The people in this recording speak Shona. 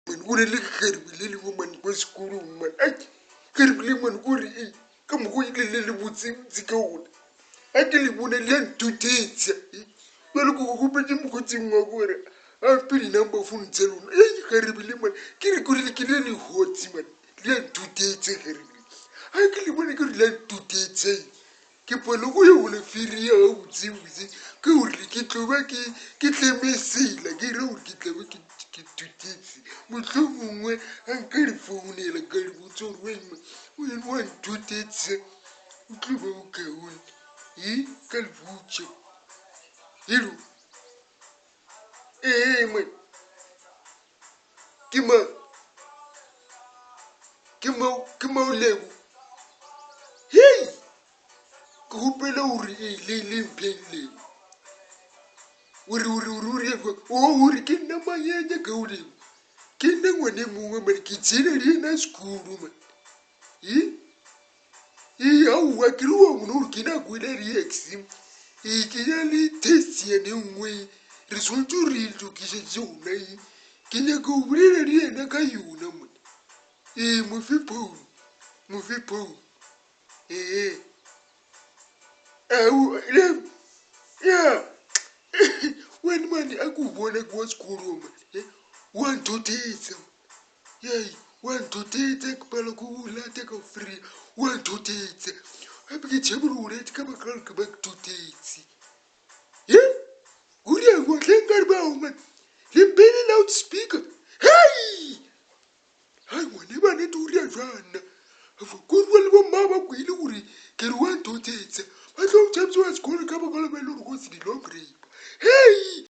man uri le karbile le woman kwa skuru man ai karbile man uri ka mo go ile le botse ka ona a ke le bona le ntutetse le go petse mo go tsengwa gore a pele number phone tsa lona karbile man ke re gore ke le hotsi man le ntutetse karbile a ke le bona ke le ntutetse ke polo go yo le firi ya o tsibutse ke gore ke tloba ke tlemesela ke re gore ke tloba ke tutetse mohlomongwe a nka le founela ka le botse gore wena wa ntutetse o tloba o kaone ka le botse hello man ke maolebo hey ke gopela gore le mpheleng ore ke nna manyanya ka olebo ke nna ngwane mongwe mane ke tsena le ena sekolo man aowa ke le wa mone gore ke nako ena reaxim ke ya le test yane nngwe re swantse re itokišetse gona ke nyaka o bolela le ena ka yona mone mofepone ya wena mane a ke o bona ke wa sekolo mane wa nthotetsa wa nthotetsa ke pala ko o lata ka free wa nthotetsa gape ke tšhabe le gorete ka bakale ke ba ke thotetse o riangwa tlhenkare bao man lempele loudspeaker hei hai ngwane banete o ria jwana korua le bomma ba kwele gore ke re wa nthotetsa ba tlo tšhabetse wa sekolo ka bakala ba e le gore go se di long rape hei